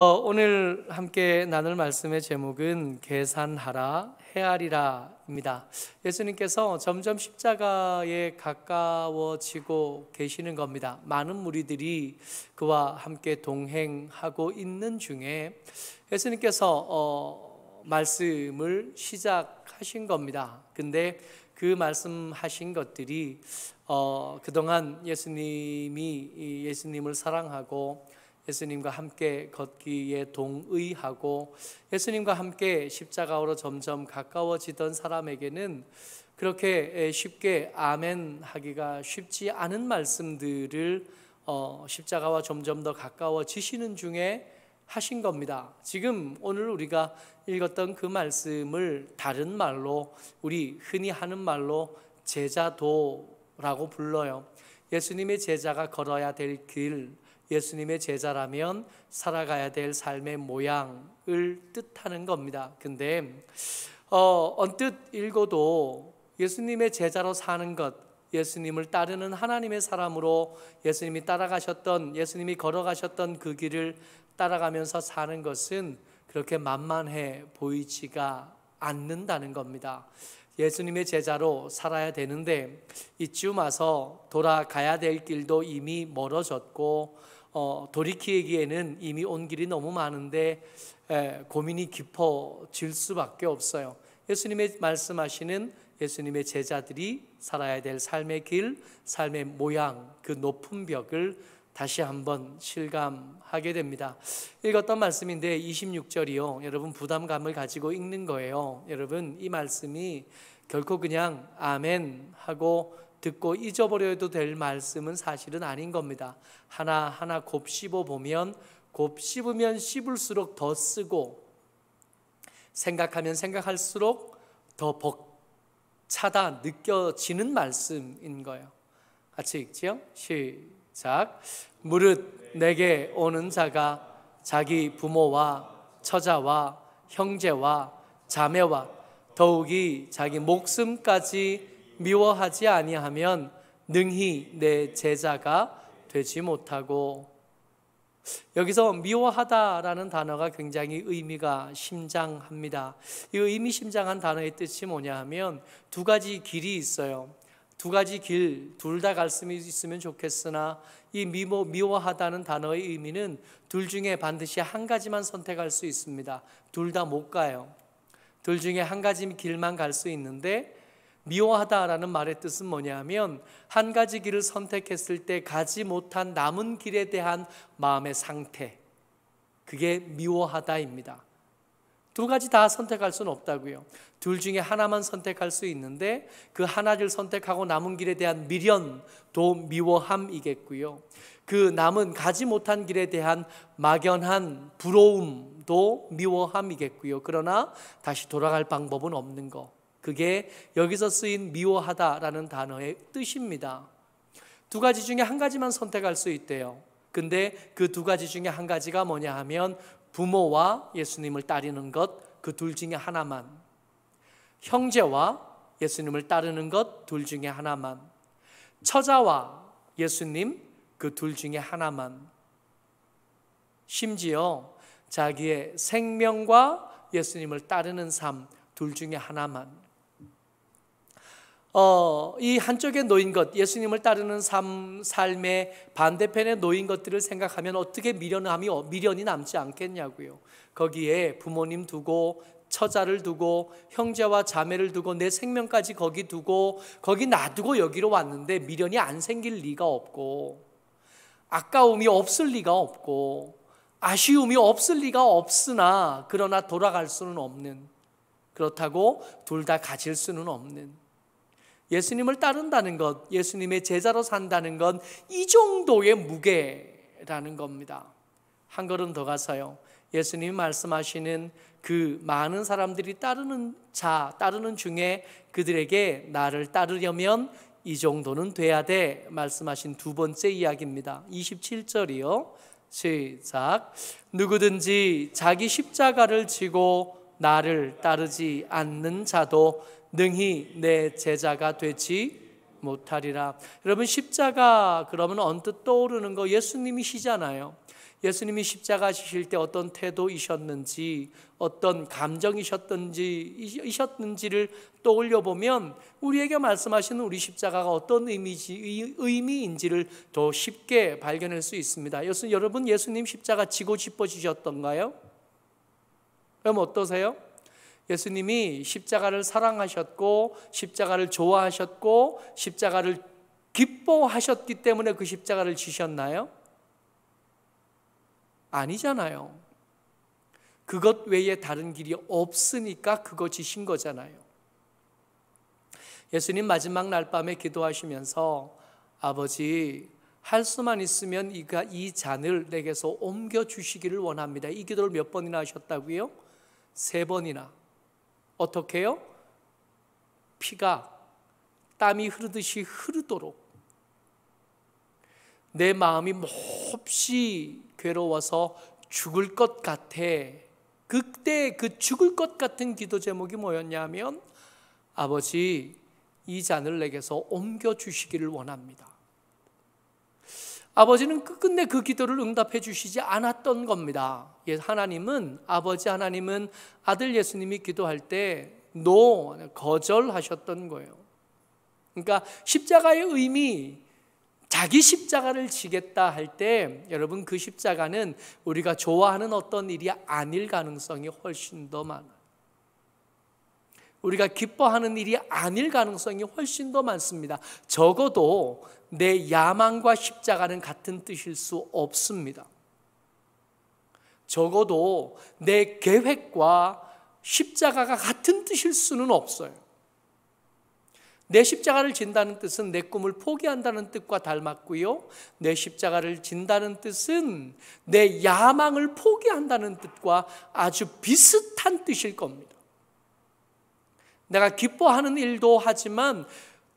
오늘 함께 나눌 말씀의 제목은 계산하라 헤아리라입니다. 예수님께서 점점 십자가에 가까워지고 계시는 겁니다. 많은 무리들이 그와 함께 동행하고 있는 중에 예수님께서 말씀을 시작하신 겁니다. 근데 그 말씀하신 것들이 그동안 예수님을 사랑하고 예수님과 함께 걷기에 동의하고 예수님과 함께 십자가로 점점 가까워지던 사람에게는 그렇게 쉽게 아멘 하기가 쉽지 않은 말씀들을 십자가와 점점 더 가까워지시는 중에 하신 겁니다. 지금 오늘 우리가 읽었던 그 말씀을 다른 말로, 우리 흔히 하는 말로 제자도라고 불러요. 예수님의 제자가 걸어야 될 길, 예수님의 제자라면 살아가야 될 삶의 모양을 뜻하는 겁니다. 근데 언뜻 읽어도 예수님의 제자로 사는 것, 예수님을 따르는 하나님의 사람으로 예수님이 걸어가셨던 그 길을 따라가면서 사는 것은 그렇게 만만해 보이지가 않는다는 겁니다. 예수님의 제자로 살아야 되는데 이쯤 와서 돌아가야 될 길도 이미 멀어졌고 돌이키기에는 이미 온 길이 너무 많은데 고민이 깊어질 수밖에 없어요. 예수님의 말씀하시는 예수님의 제자들이 살아야 될 삶의 길, 삶의 모양, 그 높은 벽을 다시 한번 실감하게 됩니다. 읽었던 말씀인데 26절이요. 여러분 부담감을 가지고 읽는 거예요. 여러분 이 말씀이 결코 그냥 아멘 하고 듣고 잊어버려도 될 말씀은 사실은 아닌 겁니다. 하나하나 곱씹으면 씹을수록 더 쓰고 생각하면 생각할수록 더 벅차다 느껴지는 말씀인 거예요. 같이 읽지요? 시작. 무릇 내게 오는 자가 자기 부모와 처자와 형제와 자매와 더욱이 자기 목숨까지 미워하지 아니하면 능히 내 제자가 되지 못하고. 여기서 미워하다라는 단어가 굉장히 의미가 심장합니다. 이 의미심장한 단어의 뜻이 뭐냐 하면 두 가지 길이 있어요. 두 가지 길 둘 다 갈 수 있으면 좋겠으나 이 미워하다는 단어의 의미는 둘 중에 반드시 한 가지만 선택할 수 있습니다. 둘 다 못 가요. 둘 중에 한 가지 길만 갈 수 있는데 미워하다라는 말의 뜻은 뭐냐면 한 가지 길을 선택했을 때 가지 못한 남은 길에 대한 마음의 상태, 그게 미워하다입니다. 두 가지 다 선택할 수는 없다고요. 둘 중에 하나만 선택할 수 있는데 그 하나를 선택하고 남은 길에 대한 미련도 미워함이겠고요. 그 남은 가지 못한 길에 대한 막연한 부러움도 미워함이겠고요. 그러나 다시 돌아갈 방법은 없는 거, 그게 여기서 쓰인 미워하다라는 단어의 뜻입니다. 두 가지 중에 한 가지만 선택할 수 있대요. 근데 그 두 가지 중에 한 가지가 뭐냐 하면 부모와 예수님을 따르는 것, 그 둘 중에 하나만. 형제와 예수님을 따르는 것, 둘 중에 하나만. 처자와 예수님, 그 둘 중에 하나만. 심지어 자기의 생명과 예수님을 따르는 삶, 둘 중에 하나만. 이 한쪽에 놓인 것, 예수님을 따르는 삶의 반대편에 놓인 것들을 생각하면 어떻게 미련이 남지 않겠냐고요. 거기에 부모님 두고 처자를 두고 형제와 자매를 두고 내 생명까지 거기 두고 거기 놔두고 여기로 왔는데 미련이 안 생길 리가 없고 아까움이 없을 리가 없고 아쉬움이 없을 리가 없으나 그러나 돌아갈 수는 없는, 그렇다고 둘 다 가질 수는 없는, 예수님을 따른다는 것, 예수님의 제자로 산다는 건 이 정도의 무게라는 겁니다. 한 걸음 더 가서요, 예수님이 말씀하시는 그 많은 사람들이 따르는 중에 그들에게 나를 따르려면 이 정도는 돼야 돼 말씀하신 두 번째 이야기입니다. 27절이요. 시작. 누구든지 자기 십자가를 지고 나를 따르지 않는 자도 능히 내 제자가 되지 못하리라. 여러분 십자가 그러면 언뜻 떠오르는 거 예수님이시잖아요. 예수님이 십자가 지실 때 어떤 태도이셨는지, 어떤 감정이셨는지를 떠올려 보면 우리에게 말씀하시는 우리 십자가가 어떤 의미인지를 더 쉽게 발견할 수 있습니다. 여러분, 예수님 십자가 지고 싶어지셨던가요? 그럼 어떠세요? 예수님이 십자가를 사랑하셨고, 십자가를 좋아하셨고, 십자가를 기뻐하셨기 때문에 그 십자가를 지셨나요? 아니잖아요. 그것 외에 다른 길이 없으니까 그거 지신 거잖아요. 예수님 마지막 날 밤에 기도하시면서 아버지, 할 수만 있으면 이 잔을 내게서 옮겨주시기를 원합니다. 이 기도를 몇 번이나 하셨다고요? 3번이나. 어떻게 해요? 피가 땀이 흐르듯이 흐르도록 내 마음이 몹시 괴로워서 죽을 것 같아. 그때 그 죽을 것 같은 기도 제목이 뭐였냐면 아버지, 이 잔을 내게서 옮겨주시기를 원합니다. 아버지는 끝끝내 그 기도를 응답해 주시지 않았던 겁니다. 아버지 하나님은 아들 예수님이 기도할 때 거절하셨던 거예요. 그러니까 십자가의 의미, 자기 십자가를 지겠다 할 때 여러분, 그 십자가는 우리가 좋아하는 어떤 일이 아닐 가능성이 훨씬 더 많아요. 우리가 기뻐하는 일이 아닐 가능성이 훨씬 더 많습니다. 적어도 내 야망과 십자가는 같은 뜻일 수 없습니다. 적어도 내 계획과 십자가가 같은 뜻일 수는 없어요. 내 십자가를 진다는 뜻은 내 꿈을 포기한다는 뜻과 닮았고요, 내 십자가를 진다는 뜻은 내 야망을 포기한다는 뜻과 아주 비슷한 뜻일 겁니다. 내가 기뻐하는 일도 하지만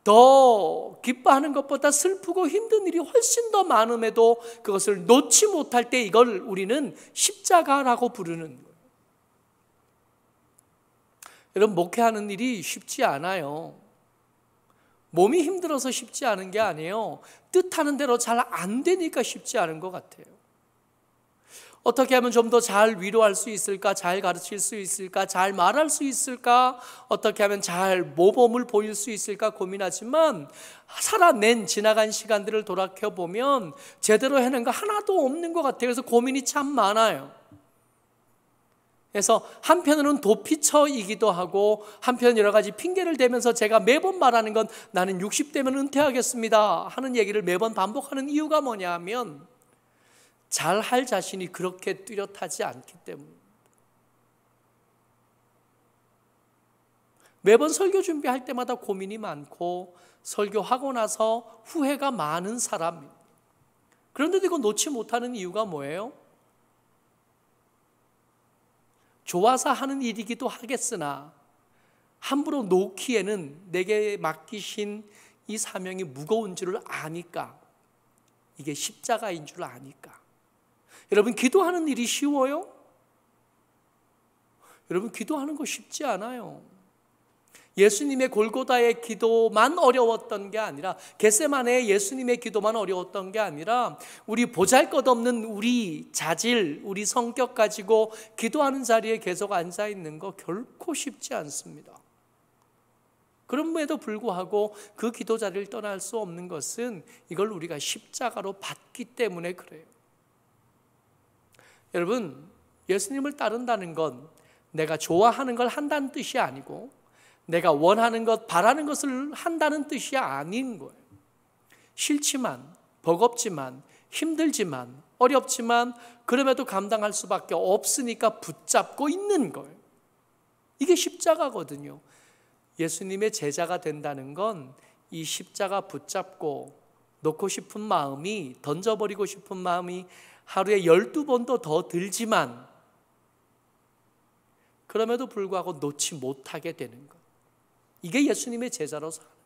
더 기뻐하는 것보다 슬프고 힘든 일이 훨씬 더 많음에도 그것을 놓지 못할 때 이걸 우리는 십자가라고 부르는 거예요. 여러분, 목회하는 일이 쉽지 않아요. 몸이 힘들어서 쉽지 않은 게 아니에요. 뜻하는 대로 잘 안 되니까 쉽지 않은 것 같아요. 어떻게 하면 좀 더 잘 위로할 수 있을까? 잘 가르칠 수 있을까? 잘 말할 수 있을까? 어떻게 하면 잘 모범을 보일 수 있을까 고민하지만 지나간 시간들을 돌아켜보면 제대로 해낸 거 하나도 없는 것 같아요. 그래서 고민이 참 많아요. 그래서 한편으로는 도피처이기도 하고 한편 여러 가지 핑계를 대면서 제가 매번 말하는 건 나는 60대면 은퇴하겠습니다 하는 얘기를 매번 반복하는 이유가 뭐냐 하면 잘할 자신이 그렇게 뚜렷하지 않기 때문입니다. 매번 설교 준비할 때마다 고민이 많고 설교하고 나서 후회가 많은 사람입니다. 그런데도 이거 놓지 못하는 이유가 뭐예요? 좋아서 하는 일이기도 하겠으나 함부로 놓기에는 내게 맡기신 이 사명이 무거운 줄을 아니까, 이게 십자가인 줄 아니까. 여러분, 기도하는 일이 쉬워요? 여러분, 기도하는 거 쉽지 않아요. 예수님의 골고다의 기도만 어려웠던 게 아니라, 겟세마네의 예수님의 기도만 어려웠던 게 아니라 우리 보잘것없는 우리 자질, 우리 성격 가지고 기도하는 자리에 계속 앉아있는 거 결코 쉽지 않습니다. 그럼에도 불구하고 그 기도 자리를 떠날 수 없는 것은 이걸 우리가 십자가로 받기 때문에 그래요. 여러분, 예수님을 따른다는 건 내가 좋아하는 걸 한다는 뜻이 아니고 내가 원하는 것, 바라는 것을 한다는 뜻이 아닌 거예요. 싫지만, 버겁지만, 힘들지만, 어렵지만 그럼에도 감당할 수밖에 없으니까 붙잡고 있는 거예요. 이게 십자가거든요. 예수님의 제자가 된다는 건 이 십자가 붙잡고 놓고 싶은 마음이, 던져버리고 싶은 마음이 하루에 12번도 더 들지만 그럼에도 불구하고 놓지 못하게 되는 것. 이게 예수님의 제자로 사는 거예요.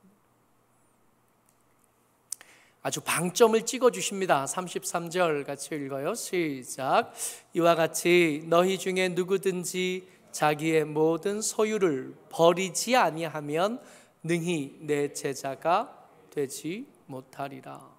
아주 방점을 찍어주십니다. 33절 같이 읽어요. 시작. 이와 같이 너희 중에 누구든지 자기의 모든 소유를 버리지 아니하면 능히 내 제자가 되지 못하리라.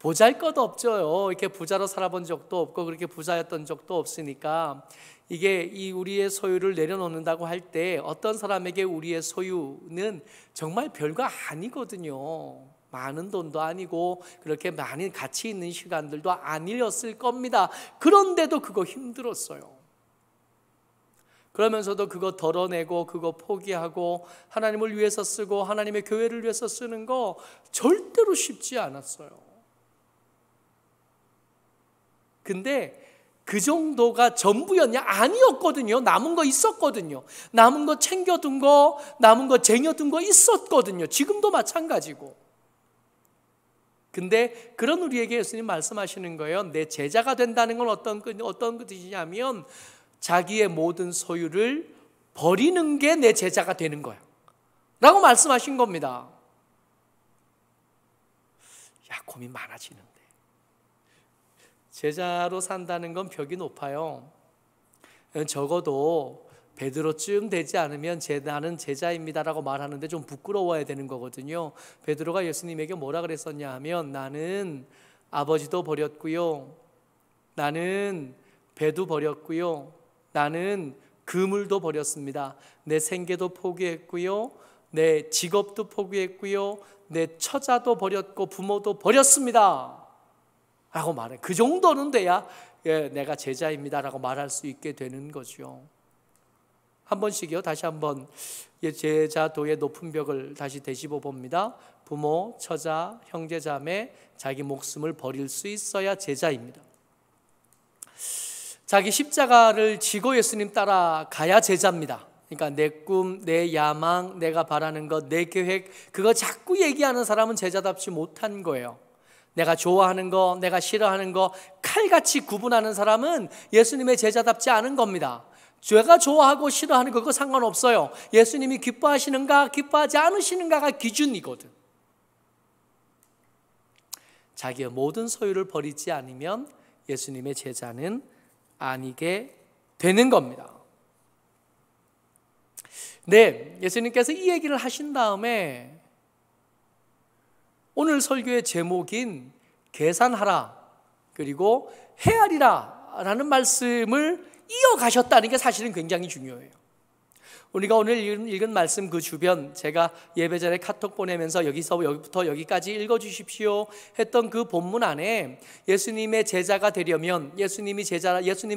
보잘것없죠. 이렇게 부자로 살아본 적도 없고 그렇게 부자였던 적도 없으니까 이게 이 우리의 소유를 내려놓는다고 할 때 어떤 사람에게 우리의 소유는 정말 별거 아니거든요. 많은 돈도 아니고 그렇게 많은 가치 있는 시간들도 아니었을 겁니다. 그런데도 그거 힘들었어요. 그러면서도 그거 덜어내고 그거 포기하고 하나님을 위해서 쓰고 하나님의 교회를 위해서 쓰는 거 절대로 쉽지 않았어요. 근데 그 정도가 전부였냐? 아니었거든요. 남은 거 있었거든요. 남은 거 챙겨둔 거, 남은 거 쟁여둔 거 있었거든요. 지금도 마찬가지고. 근데 그런 우리에게 예수님 말씀하시는 거예요. 내 제자가 된다는 건 어떤 뜻이냐면 자기의 모든 소유를 버리는 게 내 제자가 되는 거야 라고 말씀하신 겁니다. 야, 고민 많아지는데. 제자로 산다는 건 벽이 높아요. 적어도 베드로쯤 되지 않으면 나는 제자입니다라고 말하는데 좀 부끄러워야 되는 거거든요. 베드로가 예수님에게 뭐라 그랬었냐 하면 나는 아버지도 버렸고요, 나는 배도 버렸고요, 나는 그물도 버렸습니다. 내 생계도 포기했고요, 내 직업도 포기했고요, 내 처자도 버렸고 부모도 버렸습니다 라고 말해. 그 정도는 돼야 내가 제자입니다 라고 말할 수 있게 되는 거죠. 한 번씩요, 다시 한번 제자도의 높은 벽을 다시 되짚어 봅니다. 부모, 처자, 형제, 자매, 자기 목숨을 버릴 수 있어야 제자입니다. 자기 십자가를 지고 예수님 따라가야 제자입니다. 그러니까 내 꿈, 내 야망, 내가 바라는 것, 내 계획, 그거 자꾸 얘기하는 사람은 제자답지 못한 거예요. 내가 좋아하는 거, 내가 싫어하는 거 칼같이 구분하는 사람은 예수님의 제자답지 않은 겁니다. 제가 좋아하고 싫어하는 거 그거 상관없어요. 예수님이 기뻐하시는가 기뻐하지 않으시는가가 기준이거든. 자기의 모든 소유를 버리지 않으면 예수님의 제자는 아니게 되는 겁니다. 네, 예수님께서 이 얘기를 하신 다음에 오늘 설교의 제목인 계산하라 그리고 헤아리라 라는 말씀을 이어가셨다는 게 사실은 굉장히 중요해요. 우리가 오늘 읽은 말씀 그 주변, 제가 예배 전에 카톡 보내면서 여기부터 여기까지 읽어주십시오 했던 그 본문 안에 예수님의 제자가 되려면, 예수님의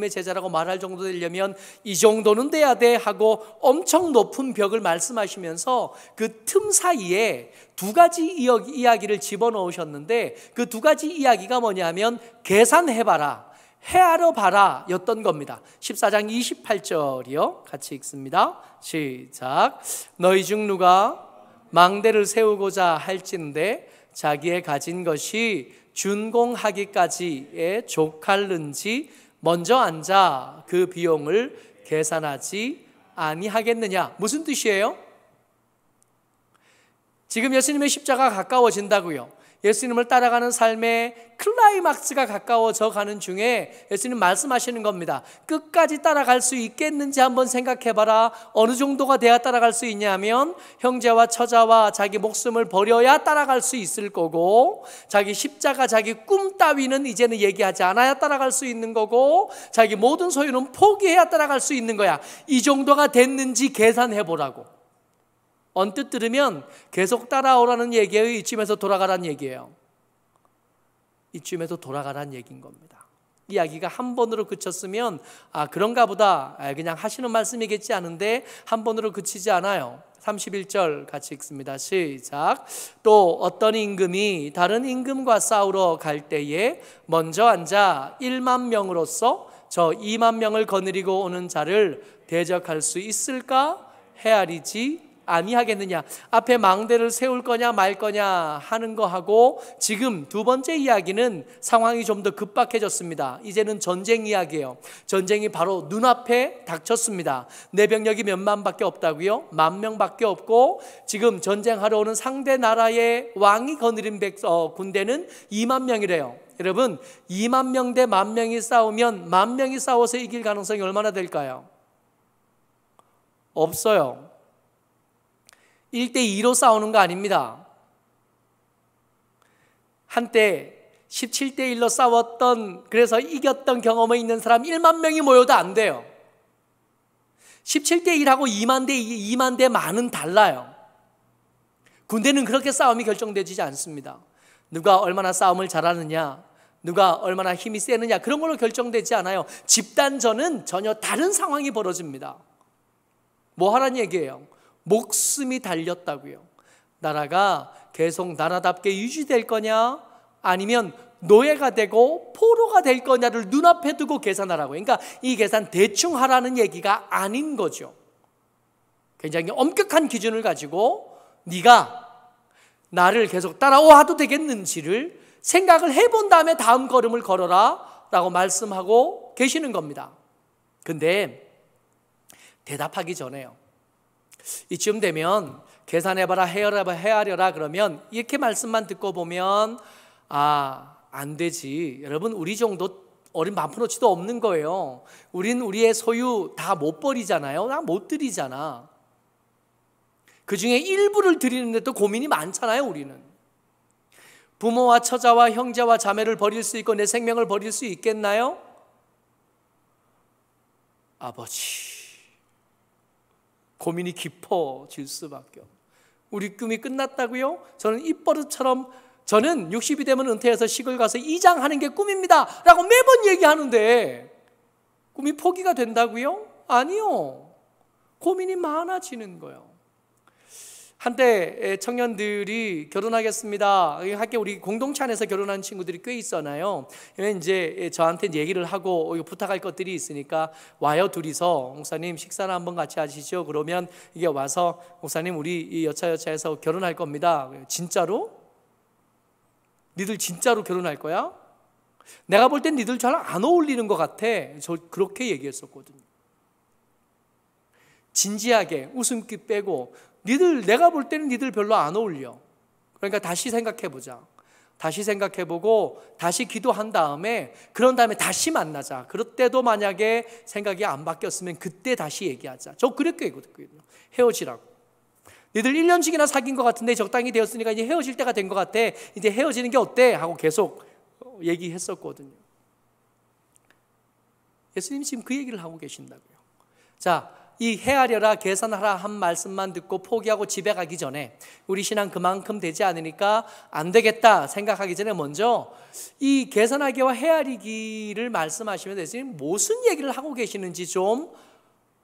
제자라고 말할 정도 되려면 이 정도는 돼야 돼 하고 엄청 높은 벽을 말씀하시면서 그 틈 사이에 두 가지 이야기를 집어넣으셨는데 그 두 가지 이야기가 뭐냐면 계산해봐라, 헤아려 봐라 였던 겁니다. 14장 28절이요. 같이 읽습니다. 시작. 너희 중 누가 망대를 세우고자 할진대 자기의 가진 것이 준공하기까지에 족할는지 먼저 앉아 그 비용을 계산하지 아니하겠느냐. 무슨 뜻이에요? 지금 예수님의 십자가 가까워진다고요. 예수님을 따라가는 삶의 클라이막스가 가까워져 가는 중에 예수님 말씀하시는 겁니다. 끝까지 따라갈 수 있겠는지 한번 생각해봐라. 어느 정도가 돼야 따라갈 수 있냐면 형제와 처자와 자기 목숨을 버려야 따라갈 수 있을 거고, 자기 십자가, 자기 꿈 따위는 이제는 얘기하지 않아야 따라갈 수 있는 거고, 자기 모든 소유는 포기해야 따라갈 수 있는 거야. 이 정도가 됐는지 계산해보라고. 언뜻 들으면 계속 따라오라는 얘기예요? 이쯤에서 돌아가라는 얘기예요? 이쯤에서 돌아가라는 얘기인 겁니다. 이야기가 한 번으로 그쳤으면 그런가 보다, 그냥 하시는 말씀이겠지 하는데 한 번으로 그치지 않아요. 31절 같이 읽습니다. 시작. 또 어떤 임금이 다른 임금과 싸우러 갈 때에 먼저 앉아 1만 명으로서 저 2만 명을 거느리고 오는 자를 대적할 수 있을까? 헤아리지 아니하겠느냐. 앞에 망대를 세울 거냐 말 거냐 하는 거하고 지금 두 번째 이야기는 상황이 좀 더 급박해졌습니다. 이제는 전쟁 이야기예요. 전쟁이 바로 눈앞에 닥쳤습니다. 내 병력이 몇만밖에 없다고요? 10,000명밖에 없고 지금 전쟁하러 오는 상대 나라의 왕이 거느린 군대는 2만 명이래요. 여러분, 2만 명 대 10,000명이 싸우면 10,000명이 싸워서 이길 가능성이 얼마나 될까요? 없어요. 1대2로 싸우는 거 아닙니다. 한때 17대 1로 싸웠던, 그래서 이겼던 경험이 있는 사람 1만 명이 모여도 안 돼요. 17대 1하고 2만 대 만은 달라요. 군대는 그렇게 싸움이 결정되지 않습니다. 누가 얼마나 싸움을 잘하느냐, 누가 얼마나 힘이 세느냐, 그런 걸로 결정되지 않아요. 집단전은 전혀 다른 상황이 벌어집니다. 뭐 하라는 얘기예요? 목숨이 달렸다고요. 나라가 계속 나라답게 유지될 거냐, 아니면 노예가 되고 포로가 될 거냐를 눈앞에 두고 계산하라고. 그러니까 이 계산 대충 하라는 얘기가 아닌 거죠. 굉장히 엄격한 기준을 가지고 네가 나를 계속 따라와도 되겠는지를 생각을 해본 다음에 다음 걸음을 걸어라 라고 말씀하고 계시는 겁니다. 근데 대답하기 전에요, 이쯤 되면 계산해봐라, 헤아려라 그러면 이렇게 말씀만 듣고 보면 안 되지. 여러분, 우리 정도 어린 반푼어치도 없는 거예요. 우린 우리의 소유 다 못 버리잖아요. 다 못 드리잖아. 그 중에 일부를 드리는데도 고민이 많잖아요. 우리는 부모와 처자와 형제와 자매를 버릴 수 있고 내 생명을 버릴 수 있겠나요? 아버지, 고민이 깊어질 수밖에 없어요. 우리 꿈이 끝났다고요? 저는 입버릇처럼 저는 60이 되면 은퇴해서 시골 가서 이장하는 게 꿈입니다 라고 매번 얘기하는데 꿈이 포기가 된다고요? 아니요. 고민이 많아지는 거예요. 한때 청년들이 결혼하겠습니다. 학교 우리 공동체 안에서 결혼한 친구들이 꽤 있잖아요. 이제 저한테 얘기를 하고 부탁할 것들이 있으니까 와요. 둘이서 목사님 식사나 한번 같이 하시죠. 그러면 이게 와서 목사님 우리 이 여차여차해서 결혼할 겁니다. 진짜로? 니들 진짜로 결혼할 거야? 내가 볼 땐 니들 잘 안 어울리는 것 같아. 저 그렇게 얘기했었거든요. 진지하게 웃음기 빼고 내가 볼 때는 니들 별로 안 어울려. 그러니까 다시 생각해보자. 다시 생각해보고 다시 기도한 다음에 그런 다음에 다시 만나자. 그럴 때도 만약에 생각이 안 바뀌었으면 그때 다시 얘기하자. 저 그렇게 얘기했거든요. 헤어지라고. 니들 1년씩이나 사귄 것 같은데 적당히 되었으니까 이제 헤어질 때가 된 것 같아. 이제 헤어지는 게 어때? 하고 계속 얘기했었거든요. 예수님이 지금 그 얘기를 하고 계신다고요. 자, 이 헤아려라 계산하라 한 말씀만 듣고 포기하고 집에 가기 전에 우리 신앙 그만큼 되지 않으니까 안 되겠다 생각하기 전에 먼저 이 계산하기와 헤아리기를 말씀하시면 예수님 무슨 얘기를 하고 계시는지 좀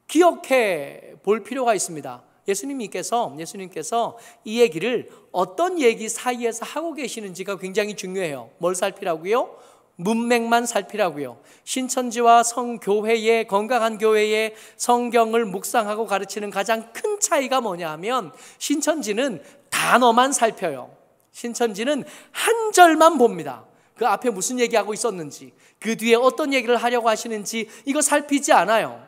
기억해 볼 필요가 있습니다. 예수님께서 이 얘기를 어떤 얘기 사이에서 하고 계시는지가 굉장히 중요해요. 뭘 살피라고요? 문맥만 살피라고요. 신천지와 성교회의 건강한 교회의 성경을 묵상하고 가르치는 가장 큰 차이가 뭐냐 하면 신천지는 단어만 살펴요. 신천지는 한 절만 봅니다. 그 앞에 무슨 얘기하고 있었는지, 그 뒤에 어떤 얘기를 하려고 하시는지 이거 살피지 않아요.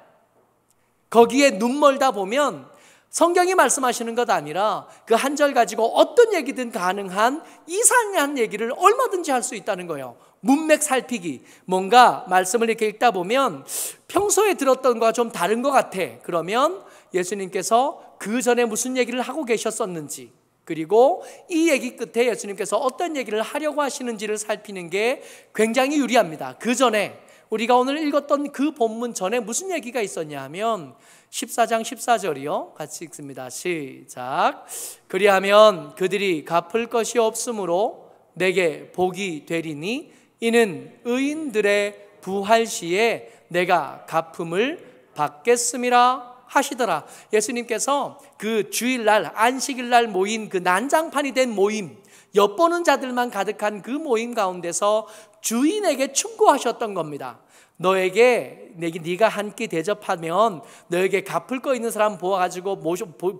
거기에 눈 멀다 보면 성경이 말씀하시는 것 아니라 그 한 절 가지고 어떤 얘기든 가능한 이상한 얘기를 얼마든지 할 수 있다는 거예요. 문맥 살피기. 뭔가 말씀을 이렇게 읽다 보면 평소에 들었던 것과 좀 다른 것 같아. 그러면 예수님께서 그 전에 무슨 얘기를 하고 계셨었는지, 그리고 이 얘기 끝에 예수님께서 어떤 얘기를 하려고 하시는지를 살피는 게 굉장히 유리합니다. 그 전에 우리가 오늘 읽었던 그 본문 전에 무슨 얘기가 있었냐 하면 14장 14절이요. 같이 읽습니다. 시작. 그리하면 그들이 갚을 것이 없으므로 내게 복이 되리니 이는 의인들의 부활 시에 내가 갚음을 받겠음이라 하시더라. 예수님께서 그 주일날 안식일날 모인 그 난장판이 된 모임, 엿보는 자들만 가득한 그 모임 가운데서 주인에게 충고하셨던 겁니다. 네가 한 끼 대접하면 너에게 갚을 거 있는 사람 모아가지고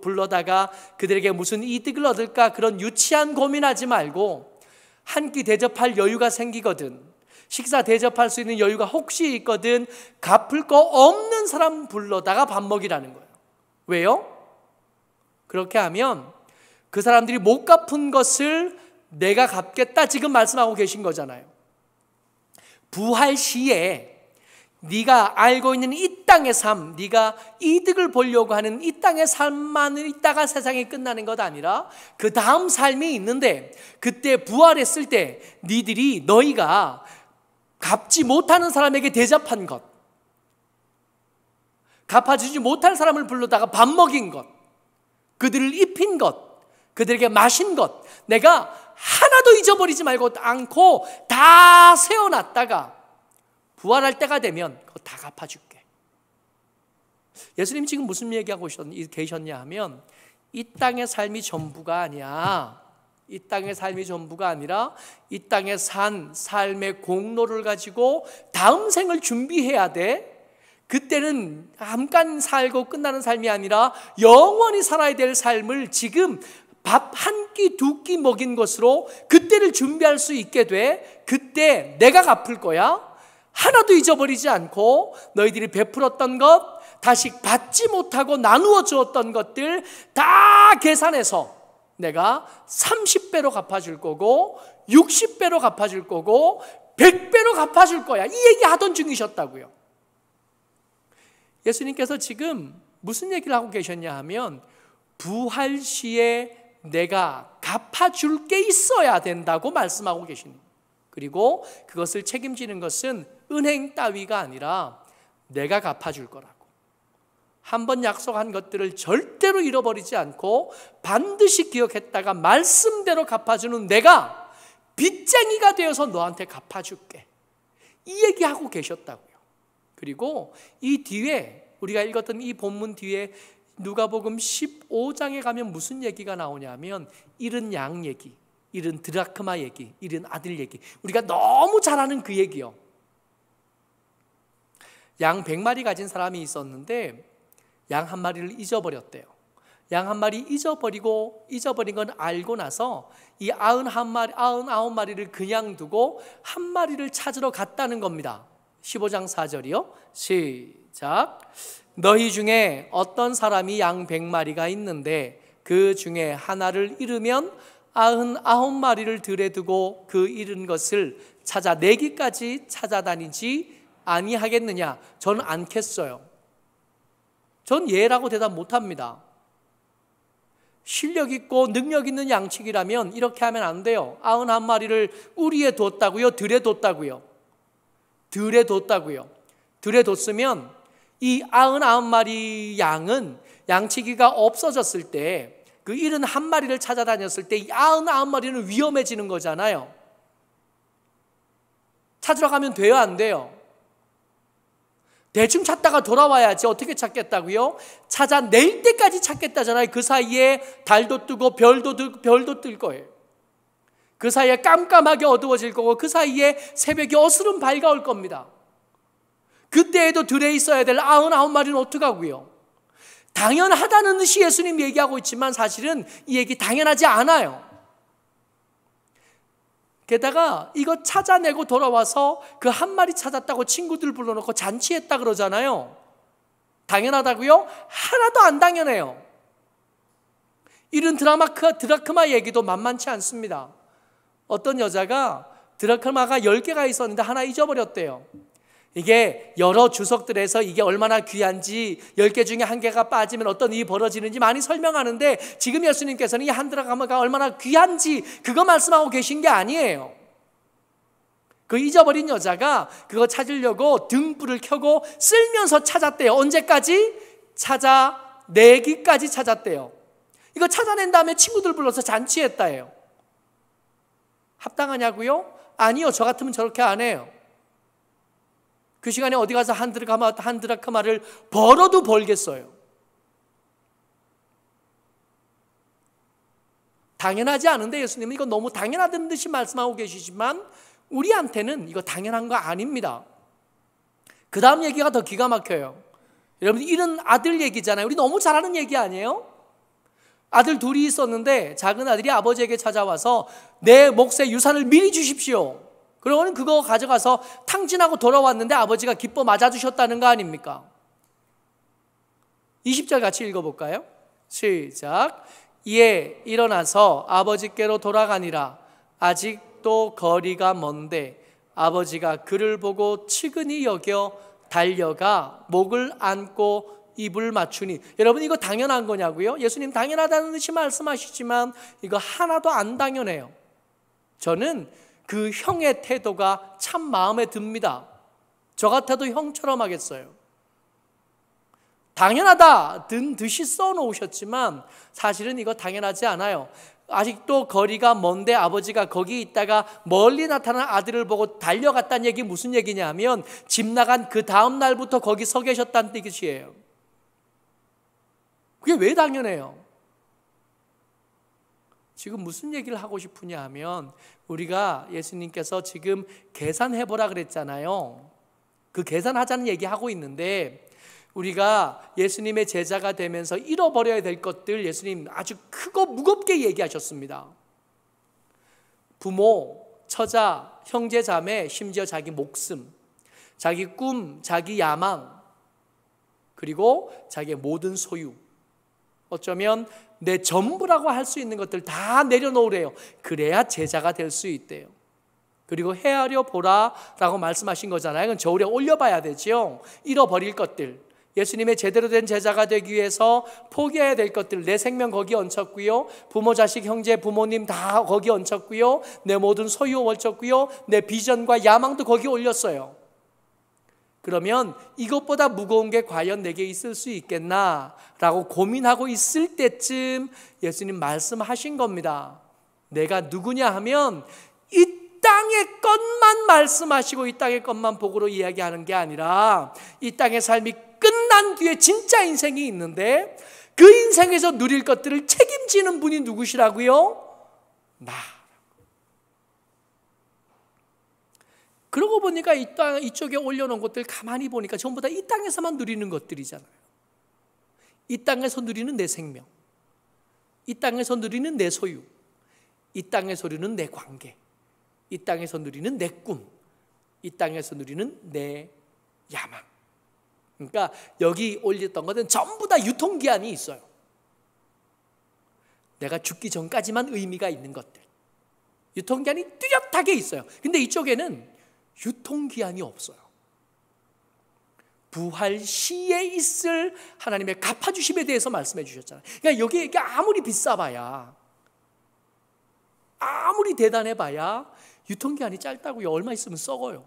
불러다가 그들에게 무슨 이득을 얻을까 그런 유치한 고민하지 말고 한 끼 대접할 여유가 생기거든, 식사 대접할 수 있는 여유가 혹시 있거든 갚을 거 없는 사람 불러다가 밥 먹이라는 거예요. 왜요? 그렇게 하면 그 사람들이 못 갚은 것을 내가 갚겠다 지금 말씀하고 계신 거잖아요. 부활 시에 네가 알고 있는 이 땅의 삶, 네가 이득을 보려고 하는 이 땅의 삶만 있다가 세상이 끝나는 것 아니라 그 다음 삶이 있는데, 그때 부활했을 때 너희가 갚지 못하는 사람에게 대접한 것, 갚아주지 못할 사람을 불러다가 밥 먹인 것, 그들을 입힌 것, 그들에게 마신 것, 내가 하나도 잊어버리지 않고 다 세워놨다가 부활할 때가 되면 그거 다 갚아줄게. 예수님 지금 무슨 얘기하고 계셨냐 하면, 이 땅의 삶이 전부가 아니야. 이 땅의 삶이 전부가 아니라 이 땅에 산 삶의 공로를 가지고 다음 생을 준비해야 돼. 그때는 잠깐 살고 끝나는 삶이 아니라 영원히 살아야 될 삶을 지금 밥 한 끼, 두 끼 먹인 것으로 그때를 준비할 수 있게 돼. 그때 내가 갚을 거야. 하나도 잊어버리지 않고 너희들이 베풀었던 것, 다시 받지 못하고 나누어 주었던 것들 다 계산해서 내가 30배로 갚아줄 거고 60배로 갚아줄 거고 100배로 갚아줄 거야. 이 얘기 하던 중이셨다고요. 예수님께서 지금 무슨 얘기를 하고 계셨냐 하면, 부활 시에 내가 갚아줄 게 있어야 된다고 말씀하고 계십니다. 그리고 그것을 책임지는 것은 은행 따위가 아니라 내가 갚아줄 거라고. 한번 약속한 것들을 절대로 잃어버리지 않고 반드시 기억했다가 말씀대로 갚아주는 내가 빚쟁이가 되어서 너한테 갚아줄게. 이 얘기하고 계셨다고요. 그리고 이 뒤에 우리가 읽었던 이 본문 뒤에 누가복음 15장에 가면 무슨 얘기가 나오냐면, 잃은 양 얘기, 잃은 드라크마 얘기, 잃은 아들 얘기. 우리가 너무 잘 아는 그 얘기요. 양 100마리 가진 사람이 있었는데 양 한 마리를 잊어버렸대요. 양 한 마리 잊어버린 건 알고 나서 이 99마리를 그냥 두고 한 마리를 찾으러 갔다는 겁니다. 15장 4절이요. 시작. 너희 중에 어떤 사람이 양 100마리가 있는데 그 중에 하나를 잃으면 99마리를 들에 두고 그 잃은 것을 찾아내기까지 찾아다니지 아니하겠느냐? 저는 않겠어요. 전 예라고 대답 못합니다. 실력 있고 능력 있는 양측이라면 이렇게 하면 안 돼요. 99마리를 우리에 뒀다고요? 들에 뒀다고요? 들에 뒀다고요. 들에 뒀으면 이 99마리 양은 양치기가 없어졌을 때, 그 71마리를 찾아다녔을 때 이 99마리는 위험해지는 거잖아요. 찾으러 가면 돼요, 안 돼요? 대충 찾다가 돌아와야지. 어떻게 찾겠다고요? 찾아낼 때까지 찾겠다잖아요. 그 사이에 달도 뜨고 별도 뜰 거예요. 그 사이에 깜깜하게 어두워질 거고 그 사이에 새벽이 어스름 밝아올 겁니다. 그때에도 들에 있어야 될 99마리는 어떡하고요? 당연하다는 듯이 예수님 얘기하고 있지만 사실은 이 얘기 당연하지 않아요. 게다가 이거 찾아내고 돌아와서 그 한 마리 찾았다고 친구들 불러놓고 잔치했다 그러잖아요. 당연하다고요? 하나도 안 당연해요. 이런 드라크마 얘기도 만만치 않습니다. 어떤 여자가 드라크마가 10개가 있었는데 하나 잊어버렸대요. 이게 여러 주석들에서 이게 얼마나 귀한지 10개 중에 한 개가 빠지면 어떤 일이 벌어지는지 많이 설명하는데, 지금 예수님께서는 이 한 드라크마가 얼마나 귀한지 그거 말씀하고 계신 게 아니에요. 그 잊어버린 여자가 그거 찾으려고 등불을 켜고 쓸면서 찾았대요. 언제까지? 찾아내기까지 찾았대요. 이거 찾아낸 다음에 친구들 불러서 잔치했다예요. 합당하냐고요? 아니요. 저 같으면 저렇게 안 해요. 그 시간에 어디 가서 한 드라크마를 벌어도 벌겠어요. 당연하지 않은데 예수님은 이거 너무 당연하다는 듯이 말씀하고 계시지만 우리한테는 이거 당연한 거 아닙니다. 그 다음 얘기가 더 기가 막혀요. 여러분, 이런 아들 얘기잖아요. 우리 너무 잘 아는 얘기 아니에요? 아들 둘이 있었는데 작은 아들이 아버지에게 찾아와서 내 몫의 유산을 미리 주십시오. 그러고는 그거 가져가서 탕진하고 돌아왔는데 아버지가 기뻐 맞아주셨다는 거 아닙니까? 20절 같이 읽어볼까요? 시작. 이에 일어나서 아버지께로 돌아가니라. 아직도 거리가 먼데 아버지가 그를 보고 측은히 여겨 달려가 목을 안고 입을 맞추니. 여러분, 이거 당연한 거냐고요? 예수님 당연하다는 듯이 말씀하시지만 이거 하나도 안 당연해요. 저는 그 형의 태도가 참 마음에 듭니다. 저 같아도 형처럼 하겠어요. 당연하다 든 듯이 써놓으셨지만 사실은 이거 당연하지 않아요. 아직도 거리가 먼데 아버지가 거기 있다가 멀리 나타난 아들을 보고 달려갔다는 얘기 무슨 얘기냐면 집 나간 그 다음 날부터 거기 서 계셨다는 뜻이에요. 그게 왜 당연해요? 지금 무슨 얘기를 하고 싶으냐 하면 우리가 예수님께서 지금 계산해보라 그랬잖아요. 그 계산하자는 얘기하고 있는데 우리가 예수님의 제자가 되면서 잃어버려야 될 것들 예수님 아주 크고 무겁게 얘기하셨습니다. 부모, 처자, 형제, 자매, 심지어 자기 목숨, 자기 꿈, 자기 야망, 그리고 자기의 모든 소유, 어쩌면 내 전부라고 할 수 있는 것들 다 내려놓으래요. 그래야 제자가 될 수 있대요. 그리고 헤아려 보라 라고 말씀하신 거잖아요. 그건 저울에 올려봐야 되죠. 잃어버릴 것들, 예수님의 제대로 된 제자가 되기 위해서 포기해야 될 것들, 내 생명 거기 얹혔고요, 부모, 자식, 형제, 부모님 다 거기 얹혔고요, 내 모든 소유 얹혔고요, 내 비전과 야망도 거기 올렸어요. 그러면 이것보다 무거운 게 과연 내게 있을 수 있겠나 라고 고민하고 있을 때쯤 예수님 말씀하신 겁니다. 내가 누구냐 하면 이 땅의 것만 말씀하시고 이 땅의 것만 복으로 이야기하는 게 아니라 이 땅의 삶이 끝난 뒤에 진짜 인생이 있는데 그 인생에서 누릴 것들을 책임지는 분이 누구시라고요? 나. 그러고 보니까 이 땅 이쪽에 올려놓은 것들 가만히 보니까 전부 다 이 땅에서만 누리는 것들이잖아요. 이 땅에서 누리는 내 생명, 이 땅에서 누리는 내 소유, 이 땅에서 누리는 내 관계, 이 땅에서 누리는 내 꿈, 이 땅에서 누리는 내 야망. 그러니까 여기 올렸던 것은 전부 다 유통기한이 있어요. 내가 죽기 전까지만 의미가 있는 것들, 유통기한이 뚜렷하게 있어요. 근데 이쪽에는 유통기한이 없어요. 부활 시에 있을 하나님의 갚아주심에 대해서 말씀해 주셨잖아요. 그러니까 여기에 아무리 비싸봐야, 아무리 대단해봐야 유통기한이 짧다고요. 얼마 있으면 썩어요.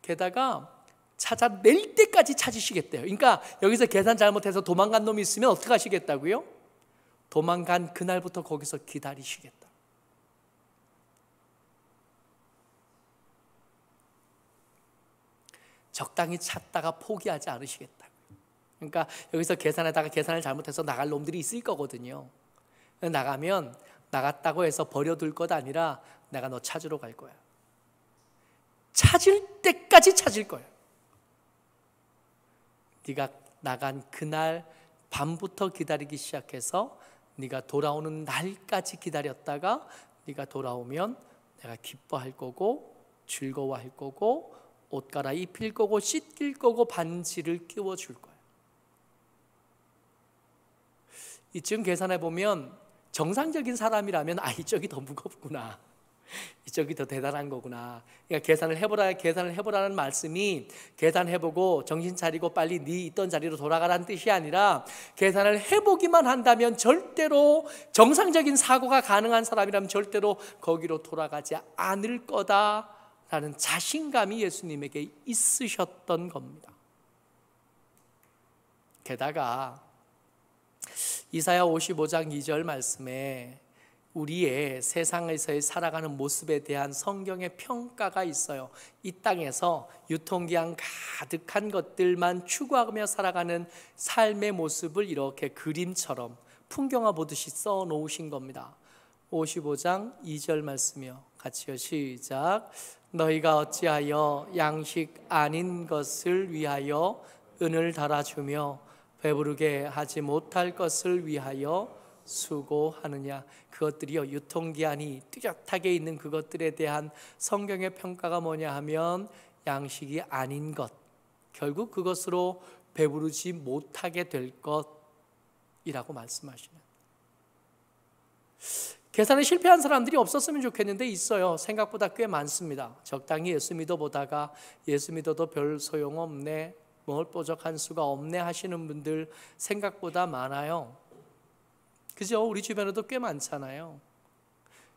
게다가 찾아낼 때까지 찾으시겠대요. 그러니까 여기서 계산 잘못해서 도망간 놈이 있으면 어떻게 하시겠다고요? 도망간 그날부터 거기서 기다리시겠다. 적당히 찾다가 포기하지 않으시겠다고요. 그러니까 여기서 계산하다가 계산을 잘못해서 나갈 놈들이 있을 거거든요. 나가면 나갔다고 해서 버려둘 것 아니라 내가 너 찾으러 갈 거야. 찾을 때까지 찾을 거야. 네가 나간 그날 밤부터 기다리기 시작해서 네가 돌아오는 날까지 기다렸다가 네가 돌아오면 내가 기뻐할 거고 즐거워할 거고 옷 갈아입힐 거고 씻길 거고 반지를 끼워줄 거야. 이쯤 계산해 보면 정상적인 사람이라면 이쪽이 더 무겁구나, 이쪽이 더 대단한 거구나. 그러니까 계산을 해보라는 말씀이 계산해보고 정신 차리고 빨리 네 있던 자리로 돌아가라는 뜻이 아니라 계산을 해보기만 한다면 절대로 정상적인 사고가 가능한 사람이라면 절대로 거기로 돌아가지 않을 거다라는 자신감이 예수님에게 있으셨던 겁니다. 게다가 이사야 55장 2절 말씀에 우리의 세상에서의 살아가는 모습에 대한 성경의 평가가 있어요. 이 땅에서 유통기한 가득한 것들만 추구하며 살아가는 삶의 모습을 이렇게 그림처럼 풍경화 보듯이 써놓으신 겁니다. 55장 2절 말씀이요. 같이요. 시작. 너희가 어찌하여 양식 아닌 것을 위하여 은을 달아주며 배부르게 하지 못할 것을 위하여 수고하느냐. 그것들이요, 유통기한이 뚜렷하게 있는 그것들에 대한 성경의 평가가 뭐냐 하면 양식이 아닌 것, 결국 그것으로 배부르지 못하게 될 것이라고 말씀하시는. 계산에 실패한 사람들이 없었으면 좋겠는데 있어요. 생각보다 꽤 많습니다. 적당히 예수 믿어보다가 예수 믿어도 별 소용없네, 뭘 뾰족한 수가 없네 하시는 분들 생각보다 많아요. 그죠? 우리 주변에도 꽤 많잖아요.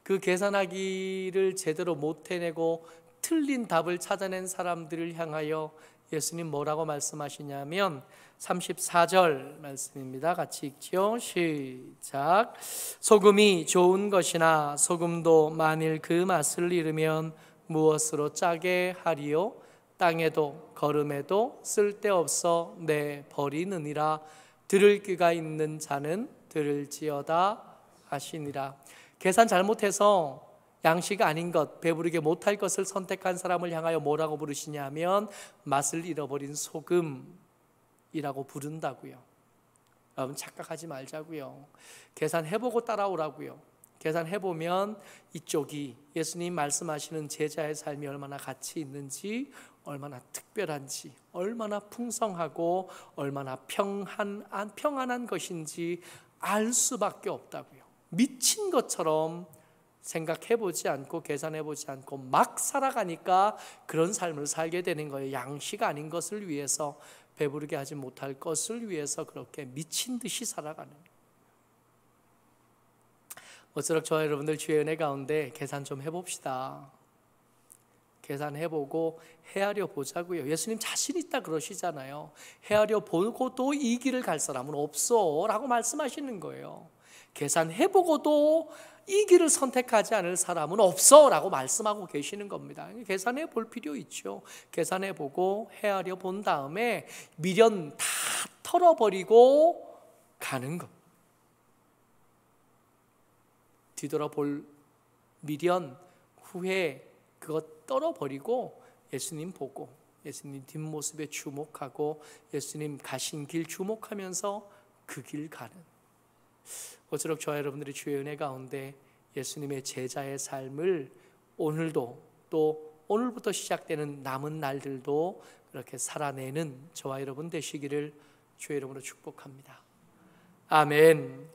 그 계산하기를 제대로 못 해내고 틀린 답을 찾아낸 사람들을 향하여 예수님 뭐라고 말씀하시냐면 34절 말씀입니다. 같이 읽죠. 시작. 소금이 좋은 것이나 소금도 만일 그 맛을 잃으면 무엇으로 짜게 하리요? 땅에도 거름에도 쓸데없어 내버리느니라. 들을 귀가 있는 자는 들을지어다 하시니라. 계산 잘못해서 양식 아닌 것, 배부르게 못할 것을 선택한 사람을 향하여 뭐라고 부르시냐면 맛을 잃어버린 소금이라고 부른다고요. 여러분 착각하지 말자고요. 계산해보고 따라오라고요. 계산해보면 이쪽이 예수님 말씀하시는 제자의 삶이 얼마나 가치 있는지, 얼마나 특별한지, 얼마나 풍성하고 얼마나 평안한 것인지 알 수밖에 없다고요. 미친 것처럼 생각해보지 않고 계산해보지 않고 막 살아가니까 그런 삶을 살게 되는 거예요. 양식 아닌 것을 위해서, 배부르게 하지 못할 것을 위해서 그렇게 미친 듯이 살아가는. 모쪼록 저와 여러분들 주의 은혜 가운데 계산 좀 해봅시다. 계산해보고 헤아려 보자고요. 예수님 자신 있다 그러시잖아요. 헤아려 보고도 이 길을 갈 사람은 없어 라고 말씀하시는 거예요. 계산해보고도 이 길을 선택하지 않을 사람은 없어 라고 말씀하고 계시는 겁니다. 계산해 볼 필요 있죠. 계산해 보고 헤아려 본 다음에 미련 다 털어버리고 가는 것. 뒤돌아볼 미련, 후회 그것 떨어버리고 예수님 보고 예수님 뒷모습에 주목하고 예수님 가신 길 주목하면서 그 길 가는, 모쪼록 저와 여러분들이 주의 은혜 가운데 예수님의 제자의 삶을 오늘도, 또 오늘부터 시작되는 남은 날들도 그렇게 살아내는 저와 여러분 되시기를 주의 이름으로 축복합니다. 아멘.